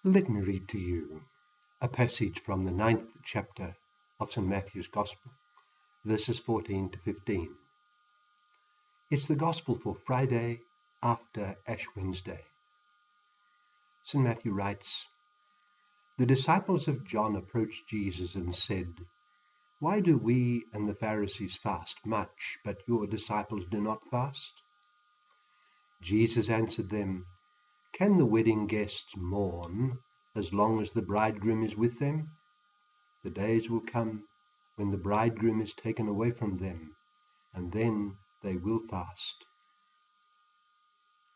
Let me read to you a passage from the 9th chapter of St. Matthew's Gospel, verses 14 to 15. It's the Gospel for Friday after Ash Wednesday. St. Matthew writes, "The disciples of John approached Jesus and said, 'Why do we and the Pharisees fast much, but your disciples do not fast?' Jesus answered them, 'Can the wedding guests mourn as long as the bridegroom is with them? The days will come when the bridegroom is taken away from them, and then they will fast.'"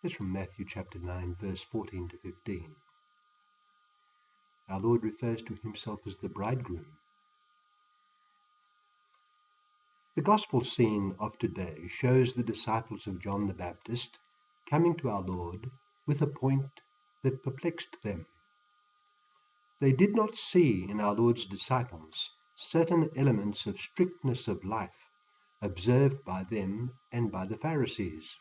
That's from Matthew chapter 9, verse 14 to 15. Our Lord refers to himself as the bridegroom. The gospel scene of today shows the disciples of John the Baptist coming to our Lord with a point that perplexed them. They did not see in our Lord's disciples certain elements of strictness of life observed by them and by the Pharisees.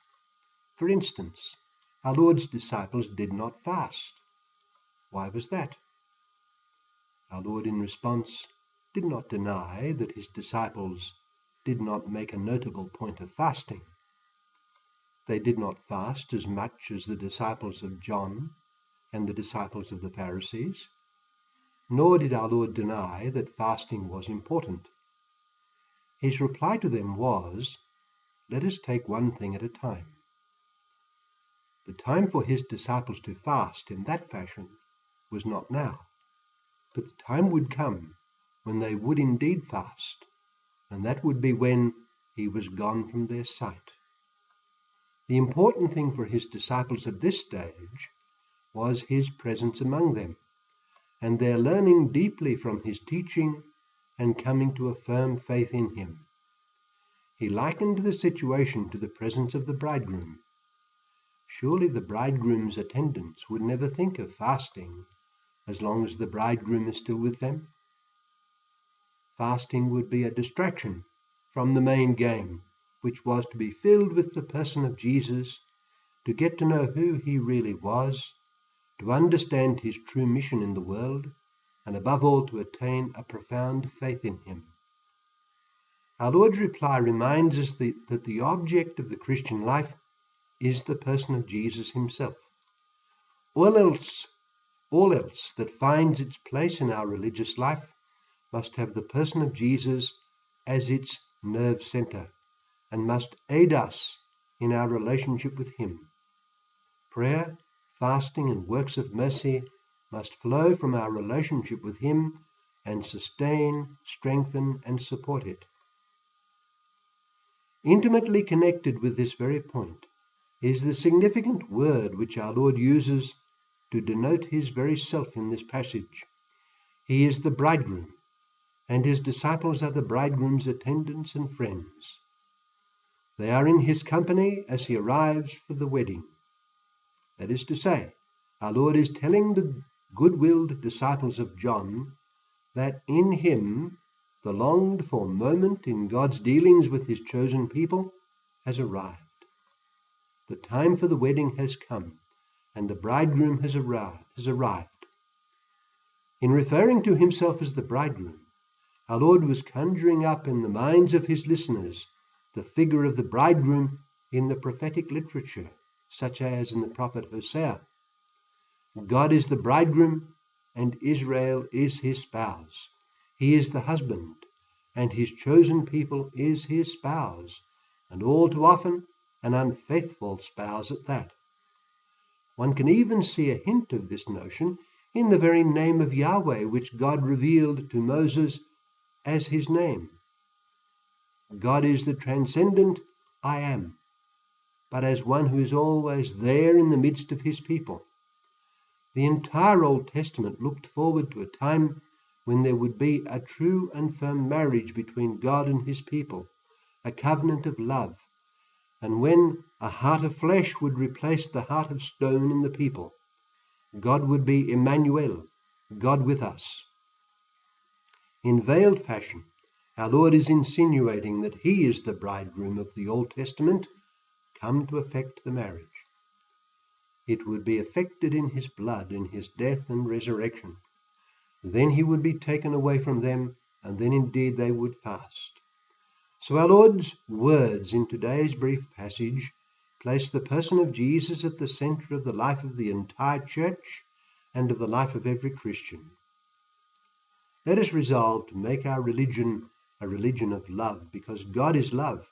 For instance, our Lord's disciples did not fast. Why was that? Our Lord, in response, did not deny that his disciples did not make a notable point of fasting. They did not fast as much as the disciples of John and the disciples of the Pharisees, nor did our Lord deny that fasting was important. His reply to them was, "Let us take one thing at a time." The time for his disciples to fast in that fashion was not now, but the time would come when they would indeed fast, and that would be when he was gone from their sight. The important thing for his disciples at this stage was his presence among them, and their learning deeply from his teaching and coming to a firm faith in him. He likened the situation to the presence of the bridegroom. Surely the bridegroom's attendants would never think of fasting as long as the bridegroom is still with them. Fasting would be a distraction from the main game, which was to be filled with the person of Jesus, to get to know who he really was, to understand his true mission in the world, and above all to attain a profound faith in him. Our Lord's reply reminds us that the object of the Christian life is the person of Jesus himself. All else that finds its place in our religious life must have the person of Jesus as its nerve center and must aid us in our relationship with him. Prayer, fasting, and works of mercy must flow from our relationship with him and sustain, strengthen, and support it. Intimately connected with this very point is the significant word which our Lord uses to denote his very self in this passage. He is the bridegroom, and his disciples are the bridegroom's attendants and friends. They are in his company as he arrives for the wedding. That is to say, our Lord is telling the good-willed disciples of John that in him the longed-for moment in God's dealings with his chosen people has arrived. The time for the wedding has come, and the bridegroom has arrived. In referring to himself as the bridegroom, our Lord was conjuring up in the minds of his listeners the figure of the bridegroom in the prophetic literature, such as in the prophet Hosea. God is the bridegroom, and Israel is his spouse. He is the husband, and his chosen people is his spouse, and all too often an unfaithful spouse at that. One can even see a hint of this notion in the very name of Yahweh, which God revealed to Moses as his name. God is the transcendent I am, but as one who is always there in the midst of his people. The entire Old Testament looked forward to a time when there would be a true and firm marriage between God and his people, a covenant of love, and when a heart of flesh would replace the heart of stone in the people. God would be Emmanuel, God with us. In veiled fashion, our Lord is insinuating that he is the bridegroom of the Old Testament come to effect the marriage. It would be effected in his blood, in his death and resurrection. Then he would be taken away from them, and then indeed they would fast. So our Lord's words in today's brief passage place the person of Jesus at the center of the life of the entire church and of the life of every Christian. Let us resolve to make our religion a religion of love, because God is love,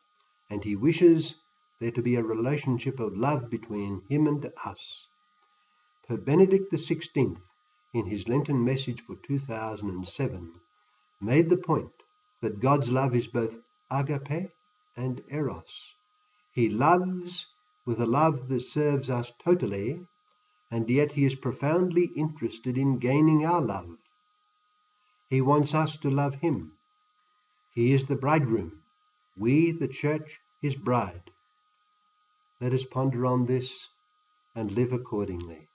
and he wishes there to be a relationship of love between him and us. Pope Benedict XVI, in his Lenten message for 2007, made the point that God's love is both agape and eros. He loves with a love that serves us totally, and yet he is profoundly interested in gaining our love. He wants us to love him. He is the bridegroom, we, the church, his bride. Let us ponder on this and live accordingly.